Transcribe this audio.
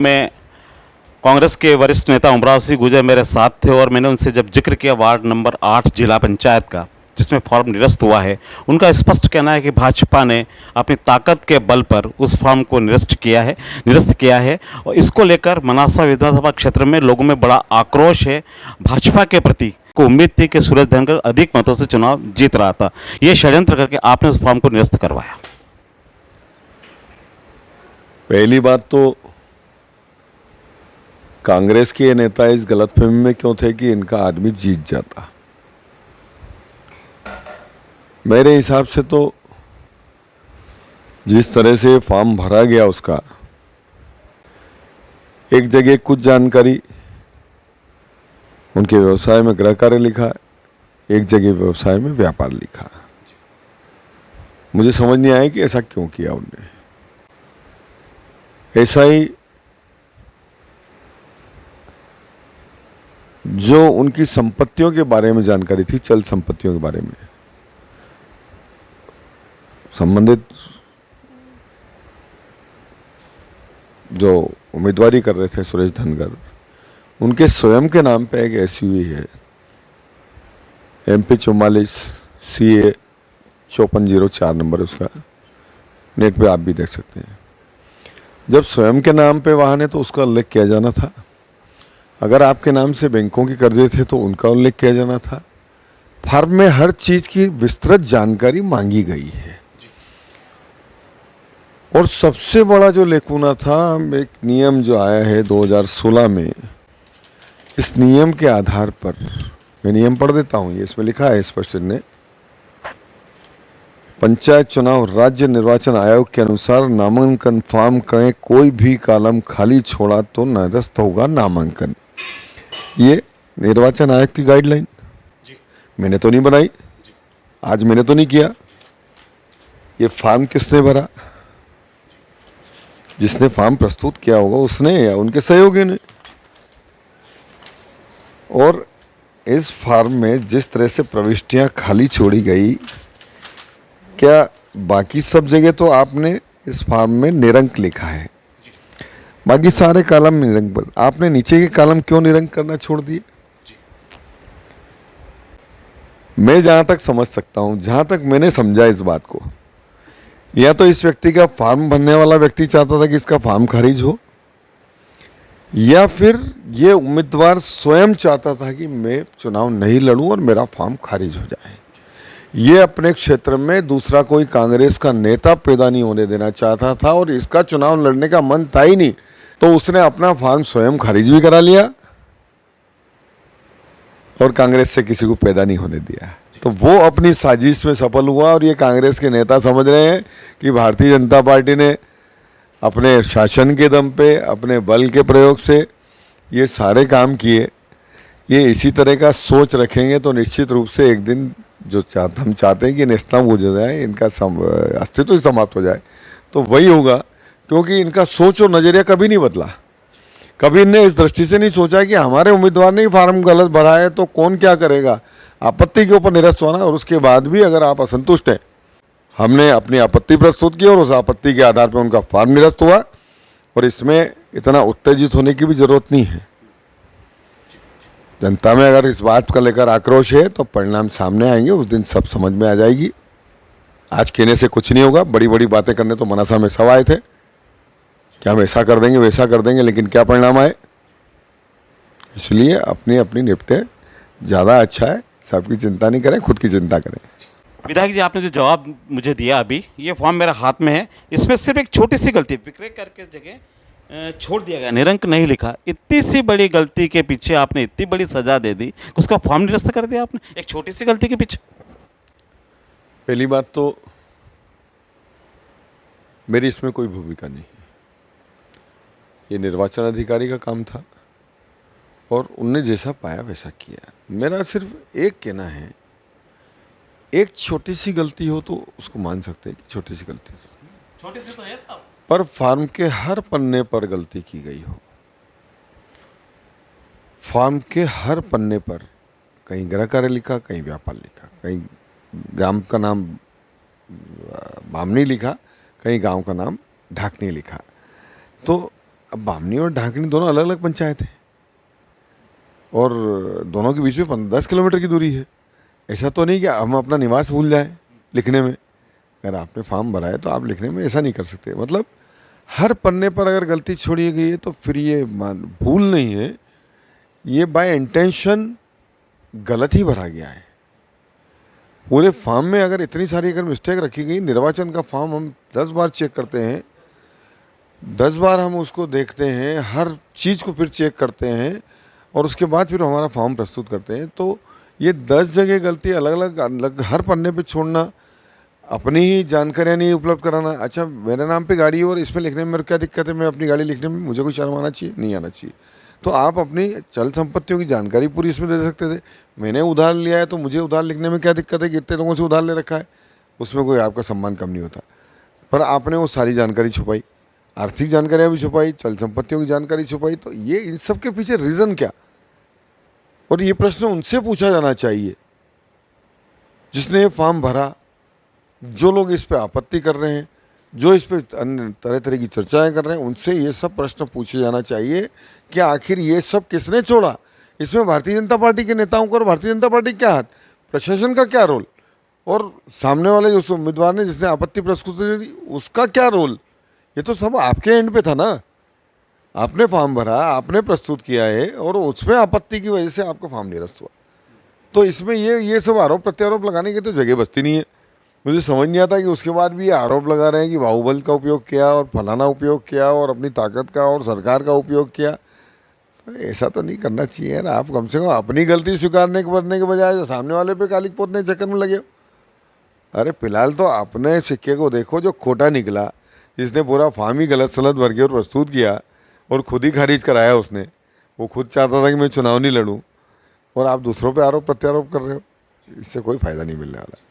में कांग्रेस के वरिष्ठ नेता उमराव सिंह गुर्जर मेरे साथ थे और मैंने उनसे जब जिक्र किया वार्ड नंबर 8 जिला पंचायत का, जिसमें फॉर्म निरस्त हुआ है, उनका स्पष्ट कहना है कि भाजपा ने अपनी ताकत के बल पर उस फॉर्म को निरस्त किया है और इसको लेकर मनासा विधानसभा क्षेत्र में लोगों में बड़ा आक्रोश है। भाजपा के प्रति को उम्मीद थी कि सुरेश धनखड़ अधिक मतों से चुनाव जीत रहा था, ये षड्यंत्र करके आपने उस फॉर्म को निरस्त करवाया। पहली बात तो कांग्रेस के नेता इस गलतफहमी में क्यों थे कि इनका आदमी जीत जाता। मेरे हिसाब से तो जिस तरह से फॉर्म भरा गया उसका एक जगह कुछ जानकारी उनके व्यवसाय में गृह कार्य लिखा, एक जगह व्यवसाय में व्यापार लिखा। मुझे समझ नहीं आया कि ऐसा क्यों किया उनने। ऐसा ही जो उनकी संपत्तियों के बारे में जानकारी थी, चल संपत्तियों के बारे में संबंधित जो उम्मीदवारी कर रहे थे सुरेश धनखड़, उनके स्वयं के नाम पे एक एसयूवी है MP 44 CA 5404 नंबर उसका, नेट पे आप भी देख सकते हैं। जब स्वयं के नाम पे वाहन है तो उसका उल्लेख किया जाना था। अगर आपके नाम से बैंकों के कर्जे थे तो उनका उल्लेख किया जाना था। फॉर्म में हर चीज की विस्तृत जानकारी मांगी गई है। और सबसे बड़ा जो लेकुना था, एक नियम जो आया है 2016 में, इस नियम के आधार पर मैं नियम पढ़ देता हूं, ये इसमें लिखा है स्पष्ट ने, पंचायत चुनाव राज्य निर्वाचन आयोग के अनुसार नामांकन फॉर्म का कोई भी कॉलम खाली छोड़ा तो निरस्त होगा नामांकन। ये निर्वाचन आयोग की गाइडलाइन मैंने तो नहीं बनाई, आज मैंने तो नहीं किया। ये फॉर्म किसने भरा? जिसने फॉर्म प्रस्तुत किया होगा उसने या उनके सहयोगी ने। और इस फॉर्म में जिस तरह से प्रविष्टियां खाली छोड़ी गई, क्या बाकी सब जगह तो आपने इस फॉर्म में निरंक लिखा है, बाकी सारे कॉलम निरंक पर, आपने नीचे के कॉलम क्यों निरंक करना छोड़ दिए? मैं जहां तक समझ सकता हूं, जहां तक मैंने समझा इस बात को, या तो इस व्यक्ति का फॉर्म भरने वाला व्यक्ति चाहता था कि इसका फॉर्म खारिज हो, या फिर ये उम्मीदवार स्वयं चाहता था कि मैं चुनाव नहीं लड़ूं और मेरा फॉर्म खारिज हो जाए। ये अपने क्षेत्र में दूसरा कोई कांग्रेस का नेता पैदा नहीं होने देना चाहता था और इसका चुनाव लड़ने का मन था ही नहीं, तो उसने अपना फॉर्म स्वयं खारिज भी करा लिया और कांग्रेस से किसी को पैदा नहीं होने दिया। तो वो अपनी साजिश में सफल हुआ और ये कांग्रेस के नेता समझ रहे हैं कि भारतीय जनता पार्टी ने अपने शासन के दम पे, अपने बल के प्रयोग से ये सारे काम किए। ये इसी तरह का सोच रखेंगे तो निश्चित रूप से एक दिन जो हम चाहते हैं कि नेस्तनाबूद हो जाए, इनका अस्तित्व ही समाप्त हो जाए, तो वही होगा। क्योंकि इनका सोच और नज़रिया कभी नहीं बदला। कभी इनने इस दृष्टि से नहीं सोचा कि हमारे उम्मीदवार ने फॉर्म गलत भरा है तो कौन क्या करेगा। आपत्ति के ऊपर निरस्त होना, और उसके बाद भी अगर आप असंतुष्ट हैं, हमने अपनी आपत्ति प्रस्तुत की और उस आपत्ति के आधार पर उनका फॉर्म निरस्त हुआ, और इसमें इतना उत्तेजित होने की भी जरूरत नहीं है। जनता में अगर इस बात का लेकर आक्रोश है तो परिणाम सामने आएंगे, उस दिन सब समझ में आ जाएगी। आज कहने से कुछ नहीं होगा। बड़ी बड़ी बातें करने तो मनासा में सब आए थे कि हम ऐसा कर देंगे वैसा कर देंगे, लेकिन क्या परिणाम आए। इसलिए अपनी अपनी निपटे ज़्यादा अच्छा है। सबकी चिंता नहीं करें, खुद की चिंता करें। विधायक जी, आपने जो जवाब मुझे दिया अभी, ये फॉर्म मेरे हाथ में है, इसमें सिर्फ एक छोटी सी गलती, विक्रय करके जगह छोड़ दिया गया, निरंक नहीं लिखा। इतनी सी बड़ी गलती के पीछे आपने इतनी बड़ी सजा दे दी, उसका फॉर्म निरस्त कर दिया आपने एक छोटी सी गलती के पीछे। पहली बात तो मेरी इसमें कोई भूमिका नहीं, ये निर्वाचन अधिकारी का काम था और उनने जैसा पाया वैसा किया। मेरा सिर्फ एक कहना है, एक छोटी सी गलती हो तो उसको मान सकते हैं कि छोटी सी गलती, छोटी सी तो है साहब, पर फॉर्म के हर पन्ने पर गलती की गई हो। फॉर्म के हर पन्ने पर कहीं गृह कार्य लिखा, कहीं व्यापार लिखा, कहीं गांव का नाम बामनी लिखा, कहीं गांव का नाम ढाकनी लिखा। तो अब बामनी और ढाकनी दोनों अलग अलग पंचायत हैं और दोनों के बीच में 10 किलोमीटर की दूरी है। ऐसा तो नहीं कि हम अपना निवास भूल जाएं लिखने में। अगर आपने फॉर्म भरा है तो आप लिखने में ऐसा नहीं कर सकते। मतलब हर पन्ने पर अगर गलती छोड़ी गई है तो फिर ये भूल नहीं है, ये बाय इंटेंशन गलत ही भरा गया है। पूरे फॉर्म में अगर इतनी सारी अगर मिस्टेक रखी गई, निर्वाचन का फॉर्म हम 10 बार चेक करते हैं, 10 बार हम उसको देखते हैं, हर चीज़ को फिर चेक करते हैं और उसके बाद फिर हमारा फॉर्म प्रस्तुत करते हैं। तो ये 10 जगह गलती अलग अलग हर पन्ने पे छोड़ना, अपनी ही जानकारियाँ नहीं उपलब्ध कराना। अच्छा, मेरे नाम पे गाड़ी और इसमें लिखने में मेरे क्या दिक्कत है, मैं अपनी गाड़ी लिखने में मुझे कोई शर्म आना चाहिए? नहीं आना चाहिए। तो आप अपनी चल संपत्तियों की जानकारी पूरी इसमें दे सकते थे। मैंने उधार लिया है तो मुझे उधार लिखने में क्या दिक्कत है? कितने लोगों से उधार ले रखा है, उसमें कोई आपका सम्मान कम नहीं होता। पर आपने वो सारी जानकारी छुपाई, आर्थिक जानकारियाँ भी छुपाई, चल संपत्तियों की जानकारी छुपाई। तो ये इन सब के पीछे रीज़न क्या? और ये प्रश्न उनसे पूछा जाना चाहिए जिसने ये फॉर्म भरा। जो लोग इस पे आपत्ति कर रहे हैं, जो इस पे अन्य तरह तरह की चर्चाएं कर रहे हैं, उनसे ये सब प्रश्न पूछे जाना चाहिए कि आखिर ये सब किसने छोड़ा? इसमें भारतीय जनता पार्टी के नेताओं का और भारतीय जनता पार्टी क्या हाथ, प्रशासन का क्या रोल, और सामने वाले जो उम्मीदवार ने जिसने आपत्ति प्रस्तुत की उसका क्या रोल? ये तो सब आपके एंड पे था ना। आपने फॉर्म भरा, आपने प्रस्तुत किया है और उसमें आपत्ति की वजह से आपका फॉर्म निरस्त हुआ। तो इसमें ये सब आरोप प्रत्यारोप लगाने की तो जगह बचती नहीं है। मुझे समझ नहीं आता कि उसके बाद भी ये आरोप लगा रहे हैं कि बाहुबल का उपयोग किया और फलाना उपयोग किया और अपनी ताकत का और सरकार का उपयोग किया। तो ऐसा तो नहीं करना चाहिए यार। आप कम से कम अपनी गलती स्वीकारने के बजाय सामने वाले पे कालिक पोतने के चक्कर में लगे हो। अरे फिलहाल तो अपने सिक्के को देखो जो खोटा निकला, जिसने पूरा फॉर्म ही गलत सलत भर के और प्रस्तुत किया और खुद ही खारिज कराया उसने। वो खुद चाहता था कि मैं चुनाव नहीं लड़ूँ और आप दूसरों पे आरोप प्रत्यारोप कर रहे हो। इससे कोई फ़ायदा नहीं मिलने वाला।